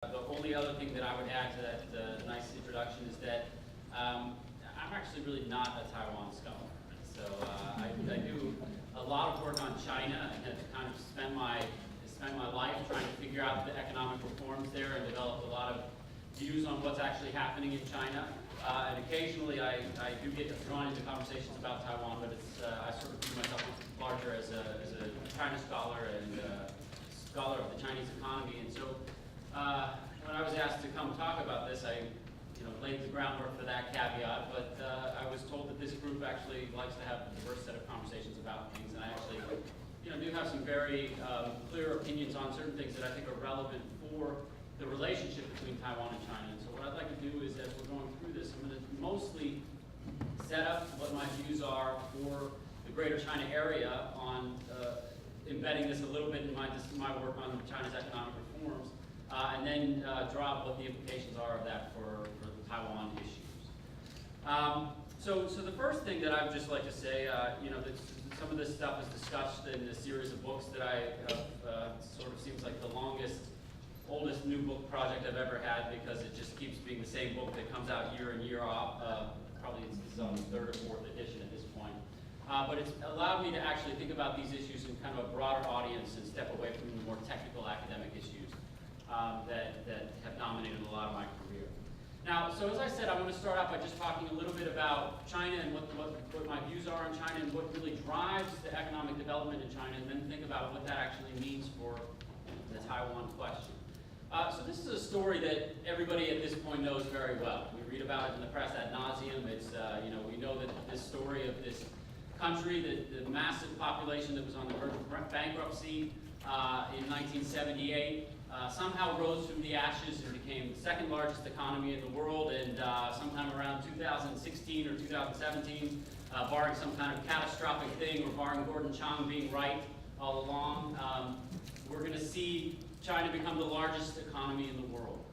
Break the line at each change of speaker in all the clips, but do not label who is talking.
The only other thing that I would add to that nice introduction is that I'm actually really not a Taiwan scholar. So I do a lot of work on China and have kind of spent my life trying to figure out the economic reforms there and developed a lot of views on what's actually happening in China. And occasionally I do get drawn into conversations about Taiwan, but it's, I sort of view myself larger as a China scholar and scholar of the Chinese economy. And so when I was asked to come talk about this, I laid the groundwork for that caveat, but I was told that this group actually likes to have a diverse set of conversations about things, and I actually do have some very clear opinions on certain things that I think are relevant for the relationship between Taiwan and China. And so what I'd like to do is, as we're going through this, I'm going to mostly set up what my views are for the Greater China area on embedding this a little bit in my work on China's economic reforms, and then draw up what the implications are of that for the Taiwan issues. So the first thing that I would just like to say, that some of this stuff is discussed in a series of books that I have, sort of seems like the oldest new book project I've ever had, because it just keeps being the same book that comes out year in, year off. Probably it's on the third or fourth edition at this point. But it's allowed me to actually think about these issues in kind of a broader audience and step away from the more technical academic issues that have dominated a lot of my career. Now, so as I said, I'm going to start out by just talking a little bit about China and what my views are on China and what really drives the economic development in China, and then think about what that actually means for the Taiwan question. So this is a story that everybody at this point knows very well. We read about it in the press ad nauseum. It's, we know that this story of this country, the massive population that was on the verge of bankruptcy in 1978, somehow rose from the ashes and became the second largest economy in the world, and sometime around 2016 or 2017, barring some kind of catastrophic thing or barring Gordon Chang being right all along, we're going to see China become the largest economy in the world.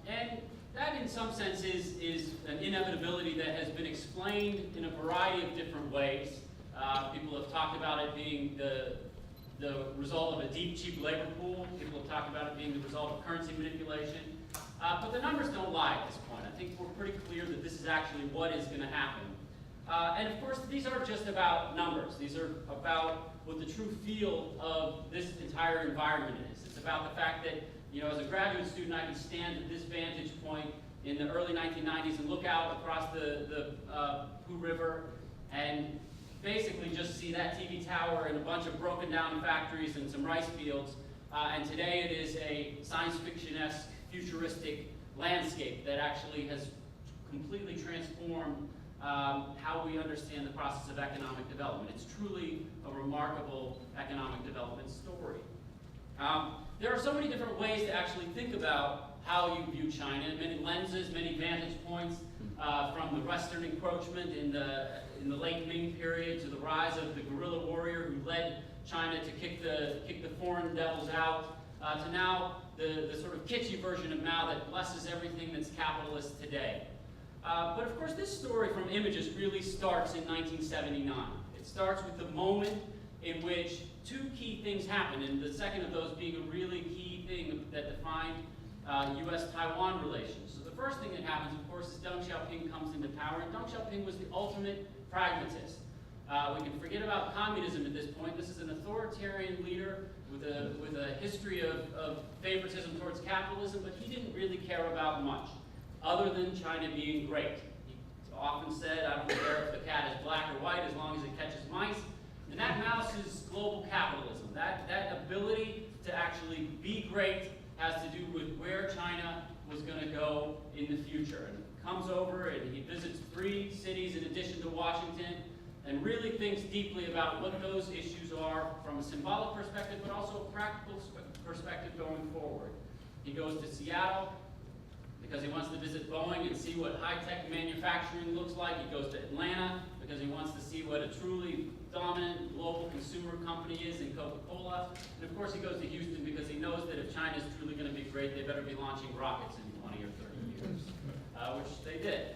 And that, in some sense, is an inevitability that has been explained in a variety of different ways. People have talked about it being the result of a deep, cheap labor pool. People have talked about it being the result of currency manipulation. But the numbers don't lie at this point. I think we're pretty clear that this is actually what is going to happen. And of course, these aren't just about numbers. These are about what the true feel of this entire environment is. It's about the fact that, as a graduate student, I can stand at this vantage point in the early 1990s and look out across the Hu River and basically just see that TV tower and a bunch of broken down factories and some rice fields. And today it is a science fiction-esque, futuristic landscape that actually has completely transformed how we understand the process of economic development. It's truly a remarkable economic development story. There are so many different ways to actually think about how you view China, many lenses, many vantage points, from the Western encroachment in the late Ming period to the rise of the guerrilla warrior who led China to kick the foreign devils out, to now the sort of kitschy version of Mao that blesses everything that's capitalist today. But of course, this story from Images really starts in 1979. It starts with the moment in which two key things happened, and the second of those being a really key thing that defined U.S.-Taiwan relations. So the first thing that happens, of course, is Deng Xiaoping comes into power, and Deng Xiaoping was the ultimate pragmatist. We can forget about communism at this point. This is an authoritarian leader with a history of favoritism towards capitalism, but he didn't really care about much, other than China being great. He often said, I don't care if the cat is black or white as long as it catches mice. And that mouse is global capitalism. That ability to actually be great has to do with where China was going to go in the future. And he comes over and he visits 3 cities in addition to Washington and really thinks deeply about what those issues are from a symbolic perspective, but also a practical perspective going forward. He goes to Seattle because he wants to visit Boeing and see what high-tech manufacturing looks like. He goes to Atlanta because he wants to see what a truly dominant global consumer company is in Coca-Cola. And of course he goes to Houston because he knows that if China is truly going to be great, they better be launching rockets in 20 or 30 years, which they did.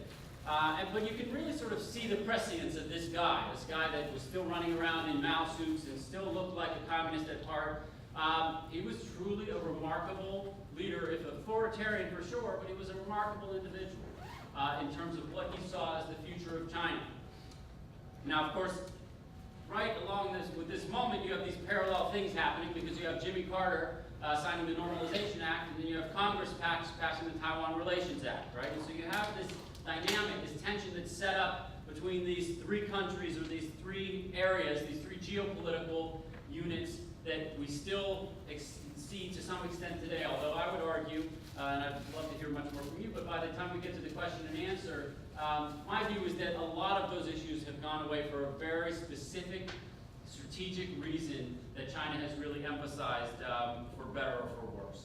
But you can really sort of see the prescience of this guy that was still running around in Mao suits and still looked like a communist at heart. He was truly a remarkable leader, if authoritarian for sure, but he was a remarkable individual in terms of what he saw as the future of China. Now, of course, right along with this moment, you have these parallel things happening because you have Jimmy Carter signing the Normalization Act, and then you have Congress passing the Taiwan Relations Act, right? And so you have this dynamic, this tension that's set up between these three countries or these three areas, these three geopolitical units that we still see to some extent today, although I would argue, and I'd love to hear much more from you, but by the time we get to the question and answer, my view is that a lot of those issues have gone away for a very specific strategic reason that China has really emphasized, for better or for worse.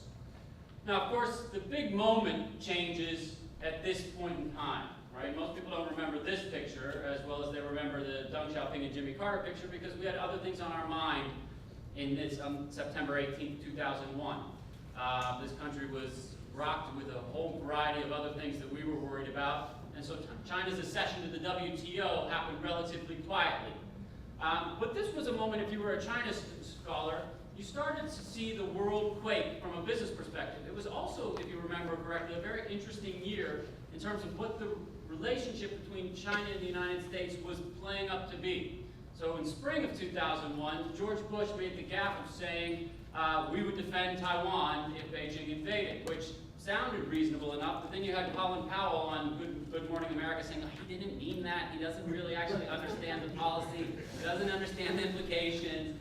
Now, of course, the big moment changes at this point in time, right? Most people don't remember this picture as well as they remember the Deng Xiaoping and Jimmy Carter picture because we had other things on our mind in this September 18, 2001. This country was rocked with a whole variety of other things that we were worried about, and so China's accession to the WTO happened relatively quietly. But this was a moment, if you were a China scholar, you started to see the world quake from a business perspective. It was also, if you remember correctly, a very interesting year in terms of what the relationship between China and the United States was playing up to be. So in spring of 2001, George Bush made the gaffe of saying we would defend Taiwan if Beijing invaded, which sounded reasonable enough, but then you had Colin Powell on Good Morning America saying, oh, he didn't mean that, he doesn't really actually understand the policy, he doesn't understand the implications.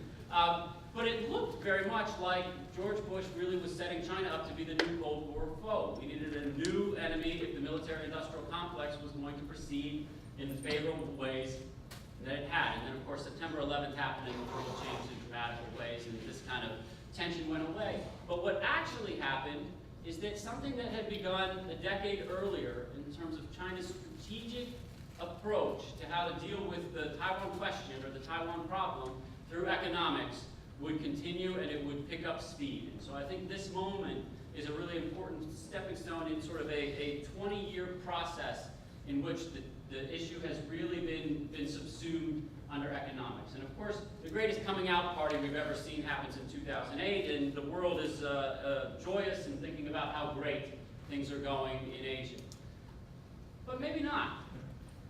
But it looked very much like George Bush really was setting China up to be the new Cold War foe. We needed a new enemy if the military-industrial complex was going to proceed in the favorable ways that it had. And then, of course, September 11th happened and the world changed in dramatic ways, and this kind of tension went away. But what actually happened is that something that had begun a decade earlier in terms of China's strategic approach to how to deal with the Taiwan question or the Taiwan problem through economics would continue and it would pick up speed. And so I think this moment is a really important stepping stone in sort of a 20-year process in which the issue has really been subsumed under economics. And of course, the greatest coming out party we've ever seen happens in 2008, and the world is joyous and thinking about how great things are going in Asia. But maybe not.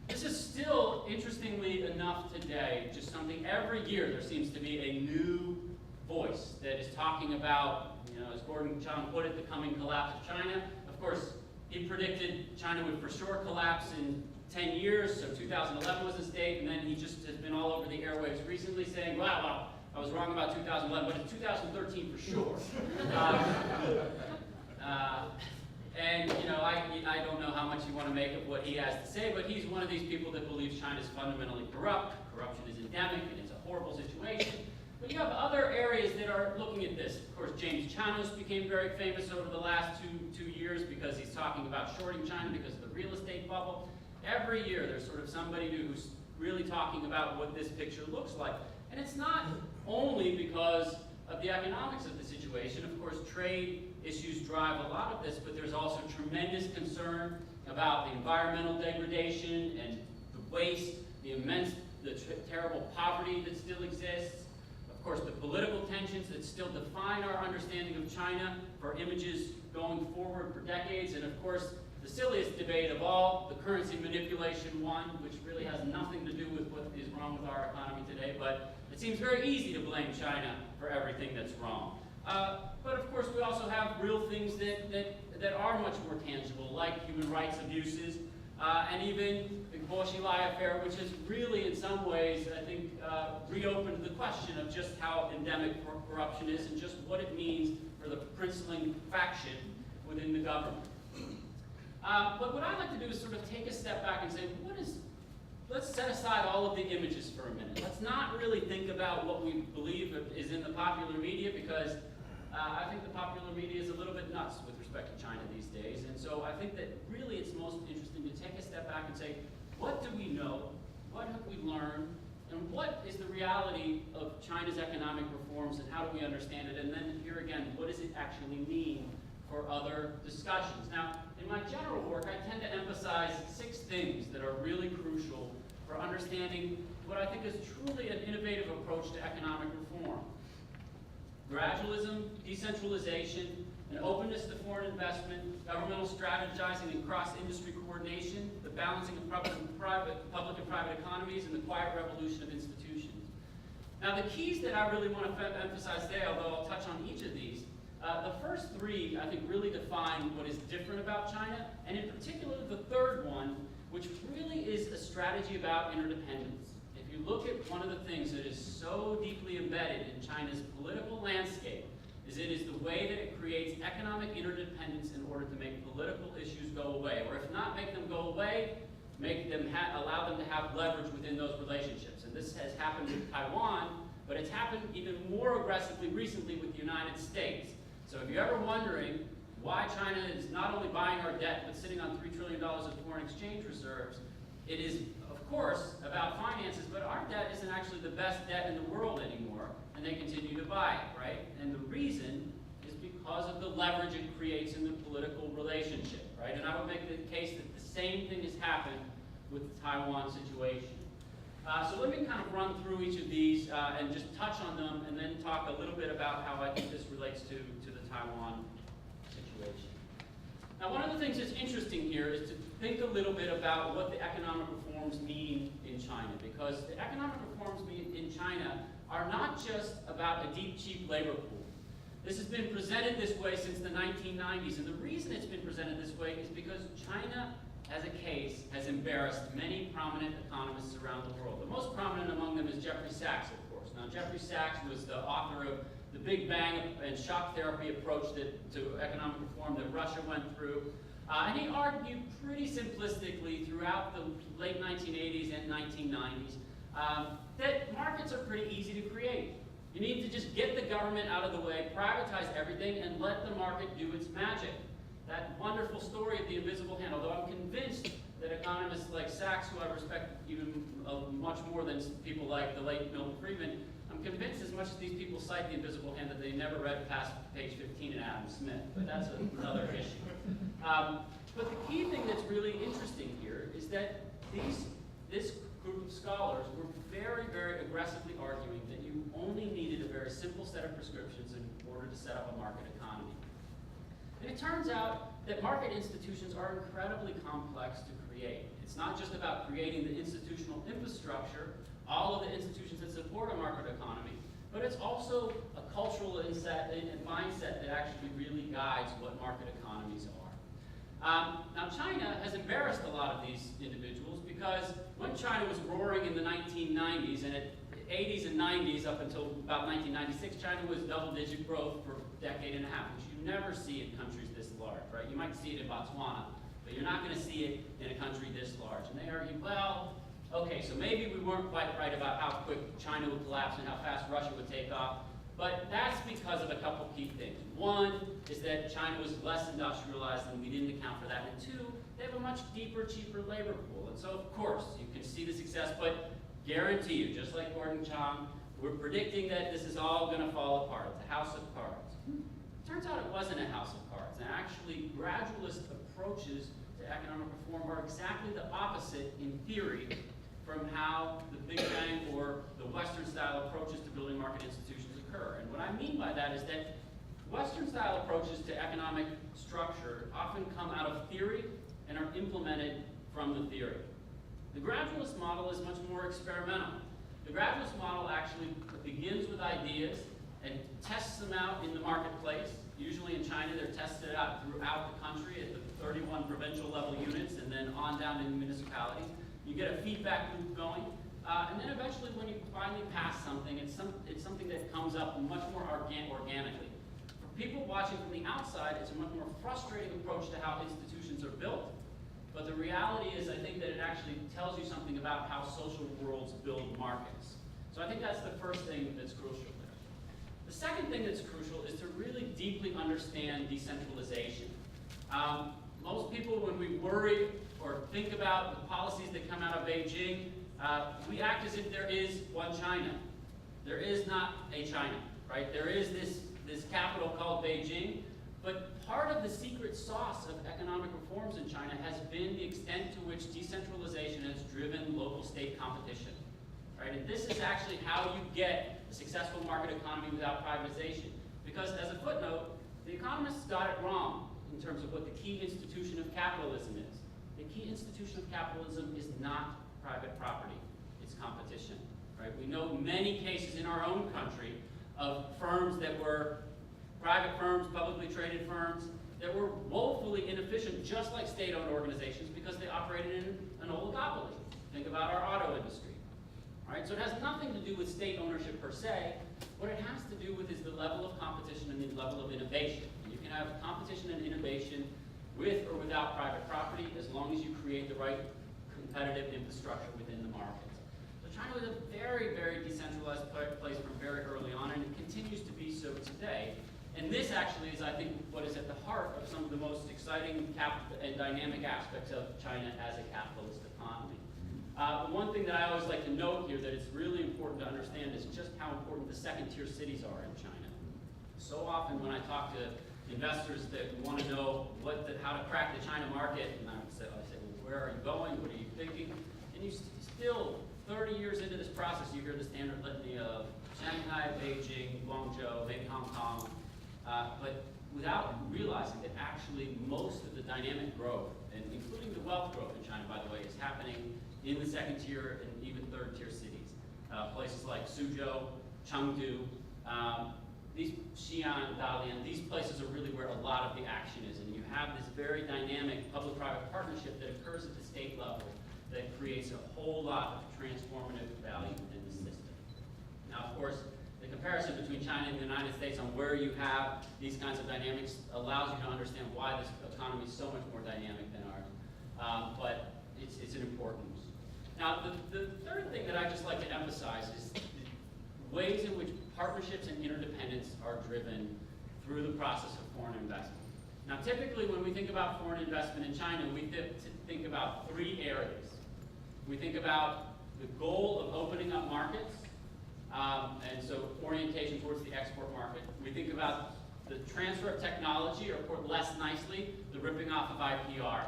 This is still, interestingly enough today, just something every year there seems to be a new voice that is talking about, as Gordon Chang put it, the coming collapse of China. Of course, he predicted China would for sure collapse in 10 years, so 2011 was his date, and then he just has been all over the airwaves recently saying, well, I was wrong about 2011, but it's 2013 for sure. And I don't know how much you want to make of what he has to say, but he's one of these people that believes China is fundamentally corrupt, corruption is endemic, and it's a horrible situation. But you have other areas that are looking at this. Of course, James Chanos became very famous over the last two years because he's talking about shorting China because of the real estate bubble. Every year there's sort of somebody who's really talking about what this picture looks like. And it's not only because of the economics of the situation. Of course, trade issues drive a lot of this, but there's also tremendous concern about the environmental degradation and the waste, the terrible poverty that still exists. Of course, the political tensions that still define our understanding of China for images going forward for decades. And of course, the silliest debate of all, the currency manipulation one, which really has nothing to do with what is wrong with our economy today, but it seems very easy to blame China for everything that's wrong. But of course, we also have real things that are much more tangible, like human rights abuses, and even the Bo Xilai affair, which has really, in some ways, I think, reopened the question of just how endemic corruption is and just what it means for the princeling faction within the government. But what I'd like to do is sort of take a step back and say, let's set aside all of the images for a minute. Let's not really think about what we believe is in the popular media, because I think the popular media is a little bit nuts with respect to China these days. And so I think that really it's most interesting to take a step back and say, what do we know? What have we learned? And what is the reality of China's economic reforms, and how do we understand it? And then here again, what does it actually mean for other discussions? Now, in my general work, I tend to emphasize 6 things that are really crucial for understanding what I think is truly an innovative approach to economic reform. Gradualism, decentralization, an openness to foreign investment, governmental strategizing and cross-industry coordination, the balancing of public and private economies, and the quiet revolution of institutions. Now the keys that I really want to emphasize today, although I'll touch on each of these, the first three I think really define what is different about China, and in particular the third one, which really is a strategy about interdependence. If you look at one of the things that is so deeply embedded in China's political landscape, is it is the way that it creates economic interdependence in order to make political issues go away, or if not make them go away, make them allow them to have leverage within those relationships. And this has happened with Taiwan, but it's happened even more aggressively recently with the United States. So if you're ever wondering why China is not only buying our debt, but sitting on $3 trillion of foreign exchange reserves, it is, of course, about finances, but our debt isn't actually the best debt in the world anymore, and they continue to buy it, right? And the reason is because of the leverage it creates in the political relationship, right? And I would make the case that the same thing has happened with the Taiwan situation. So let me kind of run through each of these and just touch on them, and then talk a little bit about how I think this relates to the Taiwan situation. Now, one of the things that's interesting here is to think a little bit about what the economic reforms mean in China, because the economic reforms in China are not just about a deep, cheap labor pool. This has been presented this way since the 1990s, and the reason it's been presented this way is because China, as a case, has embarrassed many prominent economists around the world. The most prominent among them is Jeffrey Sachs, of course. Now, Jeffrey Sachs was the author of the Big Bang and shock therapy approach to economic reform that Russia went through. And he argued pretty simplistically throughout the late 1980s and 1990s that markets are pretty easy to create. You need to just get the government out of the way, privatize everything, and let the market do its magic. That wonderful story of the invisible hand, although I'm convinced that economists like Sachs, who I respect even much more than people like the late Milton Friedman, I'm convinced as much as these people cite the invisible hand that they never read past page 15 in Adam Smith, but that's another issue. But the key thing that's really interesting here is that this group of scholars were very, very aggressively arguing that you only needed a very simple set of prescriptions in order to set up a market economy. And it turns out that market institutions are incredibly complex to create. It's not just about creating the institutional infrastructure, all of the institutions that support a market economy, but it's also a cultural mindset that actually really guides what market economies are. Now, China has embarrassed a lot of these individuals because when China was roaring in the 1990s, and at 80s and 90s up until about 1996, China was double-digit growth for a decade and a half, which you never see in countries this large, right? You might see it in Botswana, but you're not going to see it in a country this large. And they argue, well, okay, so maybe we weren't quite right about how quick China would collapse and how fast Russia would take off, but that's because of a couple key things. One is that China was less industrialized and we didn't account for that. And two, they have a much deeper, cheaper labor pool. And so, of course, you can see the success, but guarantee you, just like Gordon Chang, we're predicting that this is all going to fall apart. It's a house of cards. Turns out it wasn't a house of cards. And actually, gradualist approaches to economic reform are exactly the opposite in theory from how the Big Bang or the Western-style approaches to building market institutions occur. And what I mean by that is that Western-style approaches to economic structure often come out of theory and are implemented from the theory. The gradualist model is much more experimental. The gradualist model actually begins with ideas and tests them out in the marketplace. Usually in China, they're tested out throughout the country at the 31 provincial level units and then on down to the municipalities. You get a feedback loop going, and then eventually when you finally pass something, it's something that comes up much more organically. For people watching from the outside, it's a much more frustrating approach to how institutions are built, but the reality is I think that it actually tells you something about how social worlds build markets. So I think that's the first thing that's crucial there. The second thing that's crucial is to really deeply understand decentralization. Most people, when we worry or think about the policies that come out of Beijing, we act as if there is one China. There is not a China, right? There is this capital called Beijing, but part of the secret sauce of economic reforms in China has been the extent to which decentralization has driven local state competition, right? And this is actually how you get a successful market economy without privatization. Because as a footnote, the economists got it wrong in terms of what the key institution of capitalism is. The key institution of capitalism is not private property, it's competition. Right? We know many cases in our own country of firms that were private firms, publicly traded firms, that were woefully inefficient, just like state-owned organizations, because they operated in an oligopoly. Think about our auto industry. All right? So it has nothing to do with state ownership per se. What it has to do with is the level of competition and the level of innovation. And you can have competition and innovation with or without private property, as long as you create the right competitive infrastructure within the markets. So China was a very, very decentralized place from very early on, and it continues to be so today. And this actually is, I think, what is at the heart of some of the most exciting and dynamic aspects of China as a capitalist economy. One thing that I always like to note here that it's really important to understand is just how important the second-tier cities are in China. So often when I talk to investors that want to know how to crack the China market, and I say, well, where are you going? What are you thinking? And you still, 30 years into this process, you hear the standard litany of Shanghai, Beijing, Guangzhou, maybe Hong Kong, but without realizing that actually most of the dynamic growth, and including the wealth growth in China, by the way, is happening in the second-tier and even third-tier cities. Places like Suzhou, Chengdu, these Xi'an, Dalian, these places are really where a lot of the action is, and you have this very dynamic public-private partnership that occurs at the state level that creates a whole lot of transformative value within the system. Now, of course, the comparison between China and the United States on where you have these kinds of dynamics allows you to understand why this economy is so much more dynamic than ours, but it's an important. Now, the third thing that I just like to emphasize is the ways in which partnerships and interdependence are driven through the process of foreign investment. Now, typically when we think about foreign investment in China, we think about three areas. We think about the goal of opening up markets, and so orientation towards the export market. We think about the transfer of technology, or put less nicely, the ripping off of IPR.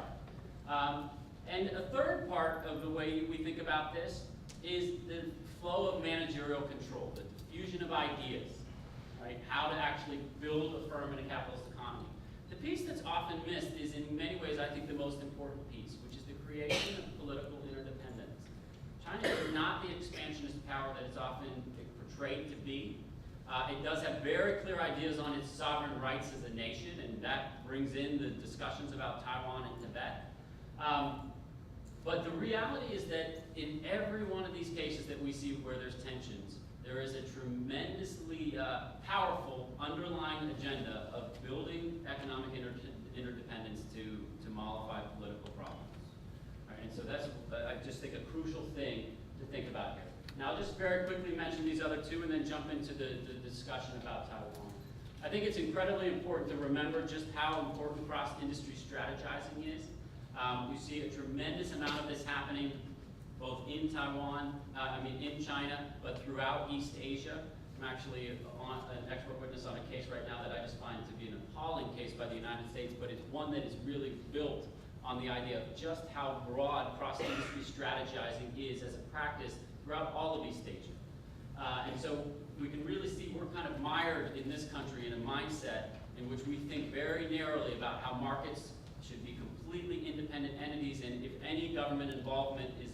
And a third part of the way we think about this is the flow of managerial control, the diffusion of ideas, right? How to actually build a firm in a capitalist economy. The piece that's often missed is in many ways, I think, the most important piece, which is the creation of political interdependence. China is not the expansionist power that it's often portrayed to be. It does have very clear ideas on its sovereign rights as a nation, and that brings in the discussions about Taiwan and Tibet. But the reality is that in every one of these cases that we see where there's tensions, there is a tremendously powerful underlying agenda of building economic interdependence to mollify political problems. Right, and so that's, I just think, a crucial thing to think about here. Now, I'll just very quickly mention these other two and then jump into the discussion about Taiwan. I think it's incredibly important to remember just how important cross-industry strategizing is. You see a tremendous amount of this happening both in Taiwan, in China, but throughout East Asia. I'm actually an expert witness on a case right now that I just find to be an appalling case by the United States, but it's one that is really built on the idea of just how broad cross-industry strategizing is as a practice throughout all of East Asia. And so we can really see we're kind of mired in this country in a mindset in which we think very narrowly about how markets should be completely independent entities, and if any government involvement is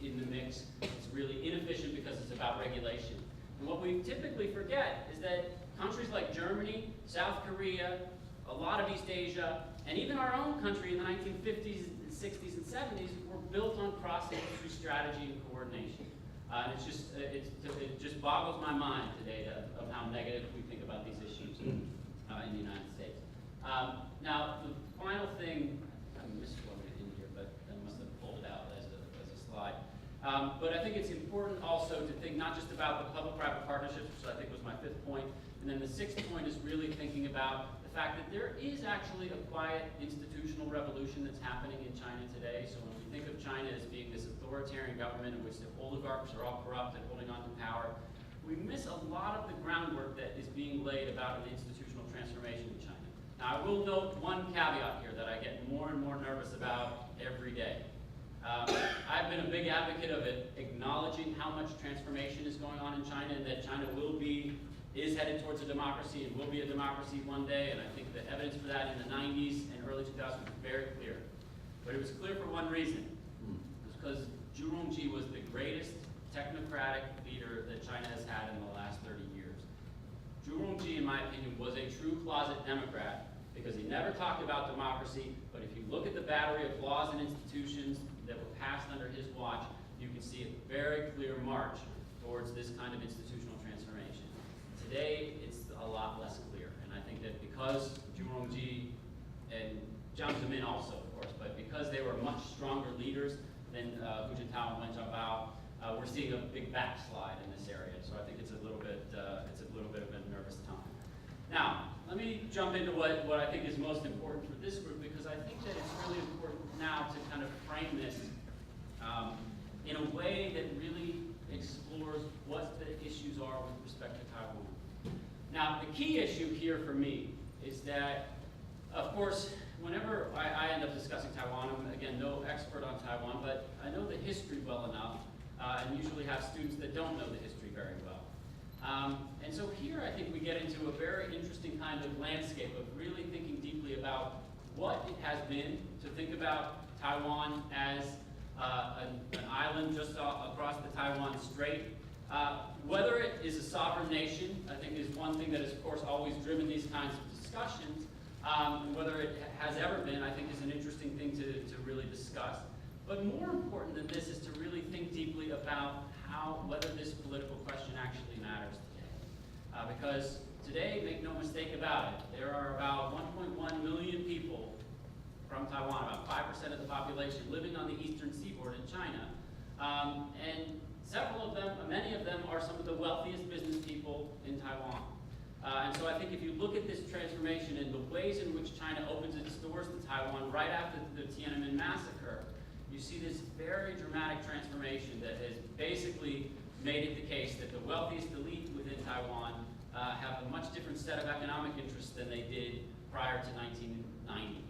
in the mix, it's really inefficient because it's about regulation. And what we typically forget is that countries like Germany, South Korea, a lot of East Asia, and even our own country in the 1950s, 60s, and 70s were built on cross-industry strategy and coordination. And it just boggles my mind today of how negative we think about these issues in the United States. Now, the final thing, I misquoted it in here, but I must have pulled it out as a slide. But I think it's important also to think not just about the public-private partnerships, which I think was my fifth point, and then the sixth point is really thinking about the fact that there is actually a quiet institutional revolution that's happening in China today. So when we think of China as being this authoritarian government in which the oligarchs are all corrupt and holding on to power, we miss a lot of the groundwork that is being laid about an institutional transformation in China. Now, I will note one caveat here that I get more and more nervous about every day. I've been a big advocate of it, acknowledging how much transformation is going on in China and that China will be is headed towards a democracy and will be a democracy one day, and I think the evidence for that in the 90s and early 2000s was very clear. But it was clear for one reason. It was because Zhu Rongji was the greatest technocratic leader that China has had in the last 30 years. Zhu Rongji, in my opinion, was a true closet Democrat because he never talked about democracy, but if you look at the battery of laws and institutions that were passed under his watch, you can see a very clear march towards this kind of institutional transformation. Today, it's a lot less clear, and I think that because Zhu Rongji and Jiang Zemin also, of course, but because they were much stronger leaders than Hu Jintao and Wen Jiabao, we're seeing a big backslide in this area. So I think it's a little bit of a nervous time. Now, let me jump into what I think is most important for this group, because I think that it's really important now to kind of frame this in a way that really explores what the issues are with respect to Taiwan. Now, the key issue here for me is that, of course, whenever I end up discussing Taiwan, I'm, again, no expert on Taiwan, but I know the history well enough, and usually have students that don't know the history very well. And so here I think we get into a very interesting kind of landscape of really thinking deeply about what it has been to think about Taiwan as an island just across the Taiwan Strait. Whether it is a sovereign nation, I think is one thing that has, of course, always driven these kinds of discussions. Whether it has ever been, I think, is an interesting thing to really discuss. But more important than this is to really think deeply about whether this political question actually matters today. Because today, make no mistake about it, there are about 1.1 million people from Taiwan, about 5% of the population, living on the eastern seaboard in China. And several of them, many of them, are some of the wealthiest business people in Taiwan. And so I think if you look at this transformation and the ways in which China opens its doors to Taiwan right after the Tiananmen massacre, you see this very dramatic transformation that has basically made it the case that the wealthiest elite within Taiwan have a much different set of economic interests than they did prior to 1990.